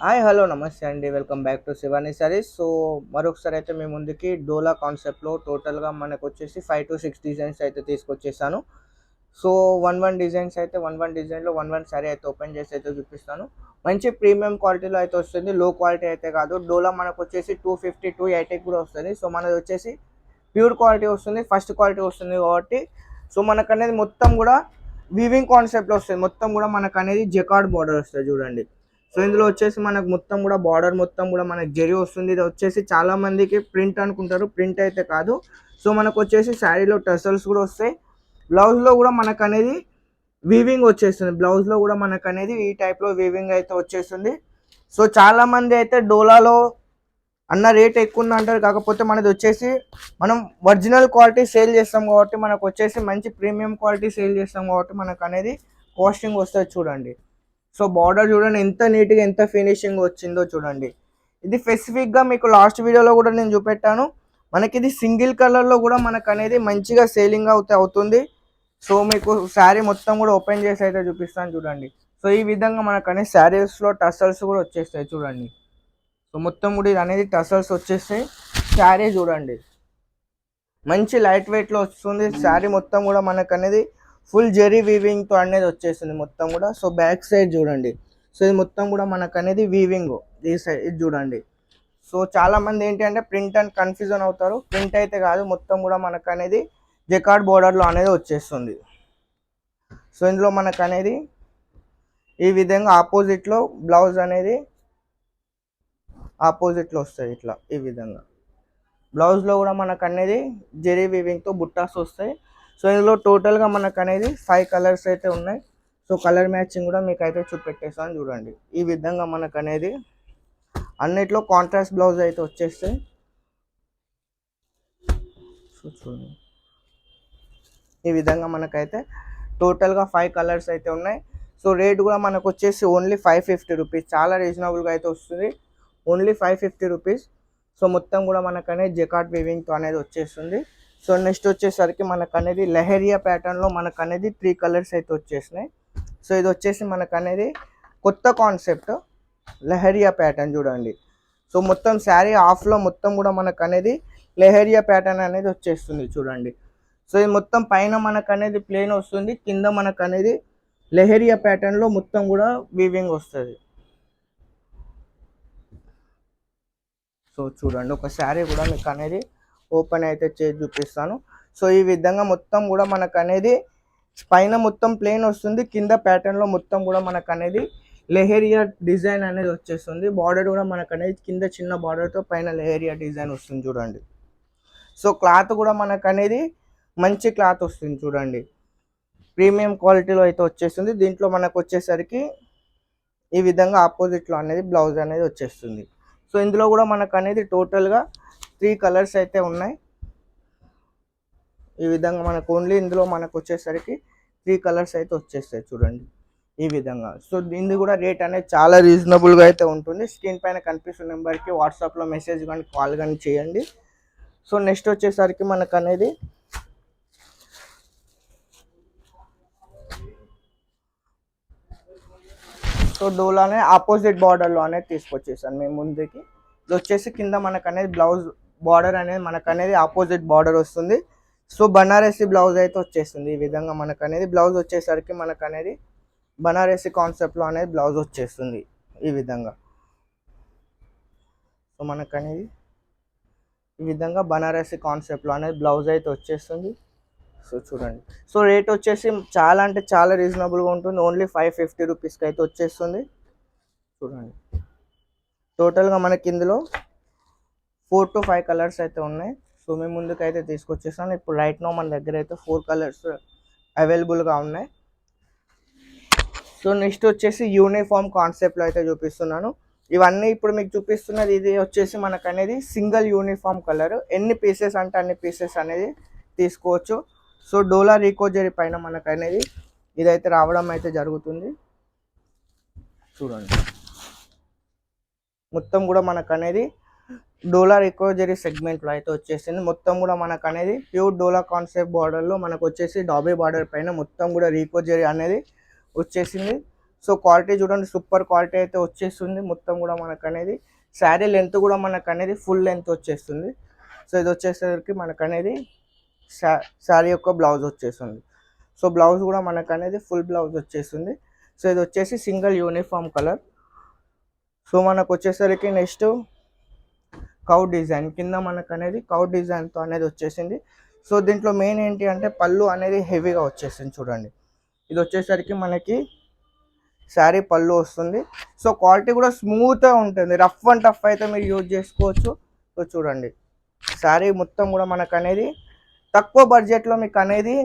Hi hello నమస్తే అండి. Welcome back to Shivani saris. So మరొకసారి అయితే మీ ముందుకి డోలా కాన్సెప్ట్లో టోటల్గా మనకు వచ్చేసి 5 to 6 డిజైన్స్ అయితే తీసుకొచ్చేసాను. సో వన్ డిజైన్స్ అయితే వన్ డిజైన్లో వన్ సారీ అయితే ఓపెన్ చేసి అయితే చూపిస్తాను. మంచి ప్రీమియం క్వాలిటీలో అయితే వస్తుంది, లో క్వాలిటీ అయితే కాదు. డోలా మనకు వచ్చేసి 250 280 కూడా వస్తుంది. సో మనది వచ్చేసి ప్యూర్ క్వాలిటీ వస్తుంది, ఫస్ట్ క్వాలిటీ వస్తుంది కాబట్టి సో మనకు అనేది మొత్తం కూడా వీవింగ్ కాన్సెప్ట్లో వస్తుంది. మొత్తం కూడా మనకు అనేది జకార్డ్ బార్డర్ వస్తుంది చూడండి. సో ఇందులో వచ్చేసి మనకు మొత్తం కూడా బార్డర్ మొత్తం కూడా మనకు జరీ వస్తుంది. ఇది వచ్చేసి చాలా మందికి ప్రింట్ అనుకుంటారు, ప్రింట్ అయితే కాదు. సో మనకు వచ్చేసి శారీలో టసల్స్ కూడా వస్తాయి. బ్లౌజ్లో కూడా మనకు అనేది వీవింగ్ వచ్చేస్తుంది. బ్లౌజ్లో కూడా మనకు అనేది ఈ టైప్లో వీవింగ్ అయితే వచ్చేస్తుంది. సో చాలా మంది అయితే డోలాలో అన్న రేట్ ఎక్కువ ఉంది అంటారు. కాకపోతే మనది వచ్చేసి మనం ఒరిజినల్ క్వాలిటీ సేల్ చేస్తాం కాబట్టి మనకు వచ్చేసి మంచి ప్రీమియం క్వాలిటీ సేల్ చేస్తాం కాబట్టి మనకు అనేది కాస్టింగ్ వస్తుంది చూడండి. సో బార్డర్ చూడండి ఎంత నీట్గా ఎంత ఫినిషింగ్ వచ్చిందో చూడండి. ఇది స్పెసిఫిక్గా మీకు లాస్ట్ వీడియోలో కూడా నేను చూపెట్టాను. మనకి ఇది సింగిల్ కలర్లో కూడా మనకు అనేది మంచిగా సేలింగ్ అవుతుంది. సో మీకు శారీ మొత్తం కూడా ఓపెన్ చేసి అయితే చూపిస్తాను చూడండి. సో ఈ విధంగా మనకు అనేది శారీస్లో టసల్స్ కూడా వచ్చేస్తాయి చూడండి. సో మొత్తం కూడా ఇది అనేది టసల్స్ వచ్చేస్తాయి. శారీ చూడండి మంచి లైట్ వెయిట్లో వస్తుంది. శారీ మొత్తం కూడా మనకు అనేది ఫుల్ జెరీ వీవింగ్తో అనేది వచ్చేస్తుంది మొత్తం కూడా. సో బ్యాక్ సైడ్ చూడండి. సో ఇది మొత్తం కూడా మనకు అనేది వీవింగ్ ఈ సైడ్ ఇది చూడండి. సో చాలామంది ఏంటి అంటే ప్రింట్ అండ్ కన్ఫ్యూజన్ అవుతారు. ప్రింట్ అయితే కాదు, మొత్తం కూడా మనకు అనేది జకార్డ్ బోర్డర్లో అనేది వచ్చేస్తుంది. సో ఇందులో మనకు అనేది ఈ విధంగా ఆపోజిట్లో బ్లౌజ్ అనేది ఆపోజిట్లో వస్తుంది ఇట్లా ఈ విధంగా. బ్లౌజ్లో కూడా మనకు అనేది జెరీ వీవింగ్తో బుట్టాస్ వస్తాయి. సో ఇందులో టోటల్గా మనకు అనేది 5 కలర్స్ అయితే ఉన్నాయి. సో కలర్ మ్యాచింగ్ కూడా మీకు అయితే చూపెట్టేస్తాను చూడండి. ఈ విధంగా మనకు అనేది అన్నిట్లో కాంట్రాస్ట్ బ్లౌజ్ అయితే వచ్చేస్తాయి. సో చూడండి ఈ విధంగా మనకైతే టోటల్గా 5 కలర్స్ అయితే ఉన్నాయి. సో రేట్ కూడా మనకు వచ్చేసి ఓన్లీ 550 రూపీస్, చాలా రీజనబుల్గా అయితే వస్తుంది. Only 550 rupees. సో మొత్తం కూడా మనకు అనేది జకార్డ్ వీవింగ్తో అనేది వచ్చేస్తుంది. సో నెక్స్ట్ వచ్చేసరికి మనకు అనేది లెహరియా ప్యాటర్న్లో మనకు అనేది 3 కలర్స్ అయితే వచ్చేసినాయి. సో ఇది వచ్చేసి మనకు అనేది కొత్త కాన్సెప్ట్ లెహరియా ప్యాటర్న్ చూడండి. సో మొత్తం శారీ హాఫ్లో మొత్తం కూడా మనకు అనేది లెహరియా ప్యాటర్న్ అనేది వచ్చేస్తుంది చూడండి. సో ఇది మొత్తం పైన మనకు అనేది ప్లేన్ వస్తుంది, కింద మనకు అనేది లెహరియా ప్యాటర్న్లో మొత్తం కూడా వీవింగ్ వస్తుంది. సో చూడండి ఒక శారీ కూడా మీకు అనేది ఓపెన్ అయితే చేసి చూపిస్తాను. సో ఈ విధంగా మొత్తం కూడా మనకు అనేది పైన మొత్తం ప్లేన్ వస్తుంది, కింద ప్యాటర్న్లో మొత్తం కూడా మనకు అనేది లెహరియా డిజైన్ అనేది వచ్చేస్తుంది. బార్డర్ కూడా మనకు అనేది కింద చిన్న బార్డర్తో పైన లెహరియా డిజైన్ వస్తుంది చూడండి. సో క్లాత్ కూడా మనకు అనేది మంచి క్లాత్ వస్తుంది చూడండి, ప్రీమియం క్వాలిటీలో అయితే వచ్చేస్తుంది. దీంట్లో మనకు వచ్చేసరికి ఈ విధంగా ఆపోజిట్లో అనేది బ్లౌజ్ అనేది వచ్చేస్తుంది. సో ఇందులో కూడా మనకు అనేది టోటల్గా 3 కలర్స్ అయితే ఉన్నాయి. ఈ విధంగా మనకు ఓన్లీ ఇందులో మనకు వచ్చేసరికి 3 కలర్స్ అయితే వచ్చేస్తాయి చూడండి ఈ విధంగా. సో దీనిది కూడా రేట్ అనేది చాలా రీజనబుల్గా అయితే ఉంటుంది. స్క్రీన్ పైన కనిపిస్తున్న నెంబర్కి వాట్సాప్లో మెసేజ్ కానీ కాల్ కానీ చేయండి. సో నెక్స్ట్ వచ్చేసరికి మనకు అనేది సో డోలానే ఆపోజిట్ బార్డర్లో అనేది తీసుకొచ్చేసాను మేము ముందుకి. ఇది వచ్చేసి కింద మనకు అనేది బ్లౌజ్ బార్డర్ అనేది మనకు అనేది ఆపోజిట్ బార్డర్ వస్తుంది. సో బనారసి బ్లౌజ్ అయితే వచ్చేస్తుంది ఈ విధంగా. మనకు అనేది బ్లౌజ్ వచ్చేసరికి మనకు అనేది బనారసి కాన్సెప్ట్లో అనేది బ్లౌజ్ వచ్చేస్తుంది ఈ విధంగా. సో మనకు అనేది ఈ విధంగా బనారసి కాన్సెప్ట్లో అనేది బ్లౌజ్ అయితే వచ్చేస్తుంది. సో చూడండి. సో రేట్ వచ్చేసి చాలా అంటే చాలా రీజనబుల్గా ఉంటుంది. ఓన్లీ 550 రూపీస్కి అయితే వచ్చేస్తుంది చూడండి. టోటల్గా మనకి ఇందులో 4 to 5 కలర్స్ అయితే ఉన్నాయి. సో మేము ముందుకు అయితే తీసుకొచ్చేసాను. ఇప్పుడు రైట్ నో మన దగ్గర అయితే 4 కలర్స్ అవైలబుల్గా ఉన్నాయి. సో నెక్స్ట్ వచ్చేసి యూనిఫామ్ కాన్సెప్ట్లో అయితే చూపిస్తున్నాను. ఇవన్నీ ఇప్పుడు మీకు చూపిస్తున్నది ఇది వచ్చేసి మనకు అనేది సింగిల్ యూనిఫామ్ కలర్. ఎన్ని పీసెస్ అంటే అన్ని పీసెస్ అనేది తీసుకోవచ్చు. సో డోలా రీకోజరీ పైన మనకు అనేది ఇదైతే రావడం అయితే జరుగుతుంది చూడండి. మొత్తం కూడా మనకు అనేది డోలా రీకోజరీ సెగ్మెంట్లో అయితే వచ్చేసింది. మొత్తం కూడా మనకు అనేది ప్యూర్ డోలా కాన్సెప్ట్ బార్డర్లో మనకు వచ్చేసి డాబీ బార్డర్ పైన మొత్తం కూడా రీకోజరీ అనేది వచ్చేసింది. సో క్వాలిటీ చూడండి, సూపర్ క్వాలిటీ అయితే వచ్చేస్తుంది. మొత్తం కూడా మనకు అనేది శారీ లెంత్ కూడా మనకు అనేది ఫుల్ లెంత్ వచ్చేస్తుంది. సో ఇది వచ్చేసరికి మనకు అనేది శారీ యొక్క బ్లౌజ్ వచ్చేస్తుంది. సో బ్లౌజ్ కూడా మనకు అనేది ఫుల్ బ్లౌజ్ వచ్చేస్తుంది. సో ఇది వచ్చేసి సింగిల్ యూనిఫామ్ కలర్. సో మనకు వచ్చేసరికి నెక్స్ట్ కౌ డిజైన్ కింద మనకు అనేది కౌ డిజైన్తో అనేది వచ్చేసింది. సో దీంట్లో మెయిన్ ఏంటి అంటే పళ్ళు అనేది హెవీగా వచ్చేసింది చూడండి. ఇది వచ్చేసరికి మనకి శారీ పళ్ళు వస్తుంది. సో క్వాలిటీ కూడా స్మూత్గా ఉంటుంది, రఫ్ అండ్ టఫ్ అయితే మీరు యూజ్ చేసుకోవచ్చు. సో చూడండి శారీ మొత్తం కూడా మనకు అనేది తక్కువ బడ్జెట్లో మీకు అనేది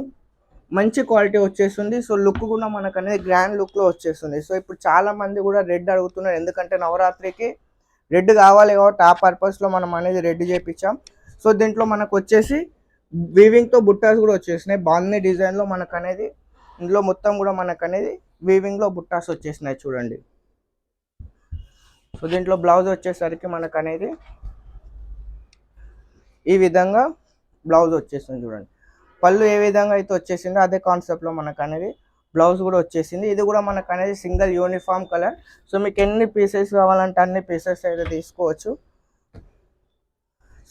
మంచి క్వాలిటీ వచ్చేస్తుంది. సో లుక్ కూడా మనకు అనేది గ్రాండ్ లుక్లో వచ్చేస్తుంది. సో ఇప్పుడు చాలామంది కూడా రెడ్ అడుగుతున్నారు, ఎందుకంటే నవరాత్రికి రెడ్ కావాలి కాబట్టి ఆ పర్పస్లో మనం అనేది రెడ్ చేయించాం. సో దీంట్లో మనకు వచ్చేసి వీవింగ్తో బుట్టాస్ కూడా వచ్చేసినాయి. బాగుంది డిజైన్లో మనకు అనేది ఇందులో మొత్తం కూడా మనకు అనేది వీవింగ్లో బుట్టాస్ వచ్చేసినాయి చూడండి. సో దీంట్లో బ్లౌజ్ వచ్చేసరికి మనకు అనేది ఈ విధంగా బ్లౌజ్ వచ్చేసింది చూడండి. పళ్ళు ఏ విధంగా అయితే వచ్చేసిందో అదే కాన్సెప్ట్లో మనకు అనేది బ్లౌజ్ కూడా వచ్చేసింది. ఇది కూడా మనకు అనేది సింగిల్ యూనిఫామ్ కలర్. సో మీకు ఎన్ని పీసెస్ కావాలంటే అన్ని పీసెస్ అయితే తీసుకోవచ్చు.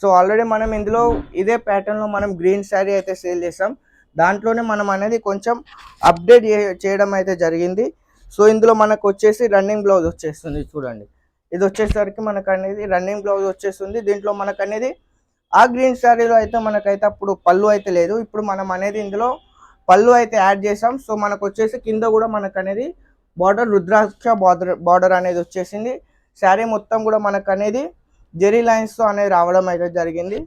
సో ఆల్రెడీ మనం ఇందులో ఇదే ప్యాటర్న్లో మనం గ్రీన్ శారీ అయితే సేల్ చేసాం. దాంట్లోనే మనం అనేది కొంచెం అప్డేట్ చేయడం అయితే జరిగింది. సో ఇందులో మనకు వచ్చేసి రన్నింగ్ బ్లౌజ్ వచ్చేస్తుంది చూడండి. ఇది వచ్చేసరికి మనకు అనేది రన్నింగ్ బ్లౌజ్ వచ్చేస్తుంది. దీంట్లో మనకు అనేది ఆ గ్రీన్ శారీలో అయితే మనకైతే అప్పుడు పళ్ళు అయితే లేదు, ఇప్పుడు మనం అనేది ఇందులో పళ్ళు అయితే యాడ్ చేసాం. సో మనకు వచ్చేసి కింద కూడా మనకు అనేది బార్డర్ రుద్రాక్ష బార్డర్ అనేది వచ్చేసింది. శారీ మొత్తం కూడా మనకు అనేది జెరీ లైన్స్తో అనేది రావడం అయితే జరిగింది.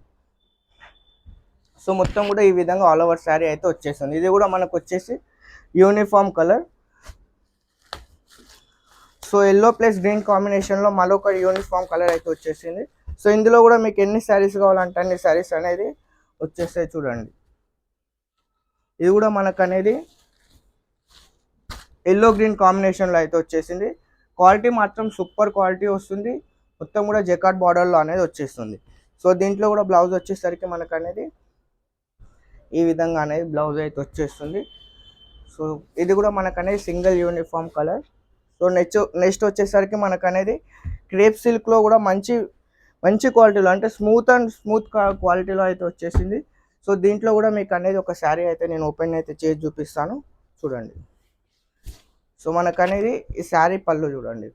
సో మొత్తం కూడా ఈ విధంగా ఆల్ ఓవర్ శారీ అయితే వచ్చేసింది. ఇది కూడా మనకు వచ్చేసి uniform colour. So yellow plus green కాంబినేషన్లో మరొక యూనిఫామ్ కలర్ అయితే వచ్చేసింది. సో ఇందులో కూడా మీకు ఎన్ని శారీస్ కావాలంటే అన్ని శారీస్ అనేది వచ్చేస్తాయి చూడండి. ఇది కూడా మనకు అనేది ఎల్లో గ్రీన్ కాంబినేషన్లో అయితే వచ్చేసింది. క్వాలిటీ మాత్రం సూపర్ క్వాలిటీ వస్తుంది. మొత్తం కూడా జకార్డ్ బార్డర్లో అనేది వచ్చేస్తుంది. సో దీంట్లో కూడా బ్లౌజ్ వచ్చేసరికి మనకు అనేది ఈ విధంగా అనేది బ్లౌజ్ అయితే వచ్చేస్తుంది. సో ఇది కూడా మనకు అనేది single uniform colour. So next వచ్చేసరికి మనకు అనేది క్రేప్ సిల్క్లో కూడా మంచి క్వాలిటీలో అంటే స్మూత్ క్వాలిటీలో అయితే వచ్చేసింది. సో దీంట్లో కూడా మీకు అనేది ఒక శారీ అయితే నేను ఓపెన్ అయితే చేసి చూపిస్తాను చూడండి. సో మనకు అనేది ఈ శారీ పళ్ళు చూడండి,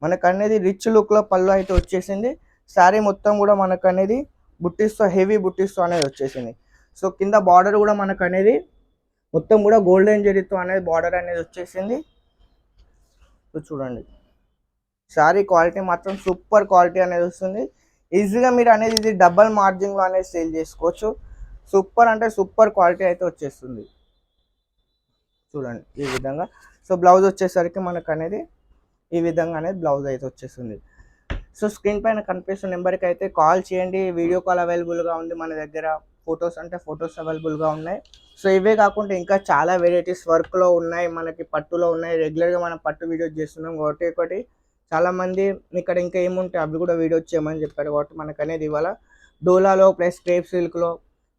మనకు అనేది రిచ్ లుక్లో పళ్ళు అయితే వచ్చేసింది. శారీ మొత్తం కూడా మనకు అనేది బుట్టిస్తో హెవీ బుట్టిస్తో అనేది వచ్చేసింది. సో కింద బార్డర్ కూడా మనకు అనేది మొత్తం కూడా గోల్డెన్ జరీతో అనేది బార్డర్ అనేది వచ్చేసింది. సో చూడండి శారీ క్వాలిటీ మాత్రం సూపర్ క్వాలిటీ అనేది వస్తుంది. ఈజీగా మీరు అనేది ఇది డబల్ మార్జిన్లో అనేది సేల్ చేసుకోవచ్చు. సూపర్ అంటే సూపర్ క్వాలిటీ అయితే వచ్చేస్తుంది చూడండి ఈ విధంగా. సో బ్లౌజ్ వచ్చేసరికి మనకు అనేది ఈ విధంగా అనేది బ్లౌజ్ అయితే వచ్చేస్తుంది. సో స్క్రీన్ పైన కనిపిస్తున్న నెంబర్కి అయితే కాల్ చేయండి. వీడియో కాల్ అవైలబుల్గా ఉంది మన దగ్గర. ఫొటోస్ అవైలబుల్గా ఉన్నాయి. సో ఇవే కాకుండా ఇంకా చాలా వెరైటీస్ వర్క్లో ఉన్నాయి, మనకి పట్టులో ఉన్నాయి. రెగ్యులర్గా మనం పట్టు వీడియోస్ చేస్తున్నాం ఒకటి చాలామంది ఇక్కడ ఇంకా ఏముంటాయి అవి కూడా వీడియోస్ చేయమని చెప్పారు కాబట్టి మనకు అనేది ఇవాళ డోలాలో ప్లస్ క్రేప్ సిల్క్లో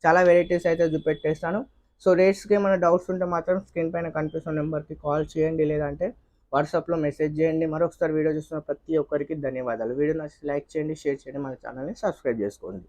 చాలా వెరైటీస్ అయితే చూపెట్టేస్తాను. సో రేట్స్కి ఏమైనా డౌట్స్ ఉంటే మాత్రం స్క్రీన్ పైన కనిపిస్తున్న నెంబర్కి కాల్ చేయండి, లేదంటే వాట్సాప్లో మెసేజ్ చేయండి. మరొకసారి వీడియో చూస్తున్న ప్రతి ఒక్కరికి ధన్యవాదాలు. వీడియో నచ్చి లైక్ చేయండి, షేర్ చేయండి, మన ఛానల్ని సబ్స్క్రైబ్ చేసుకోండి.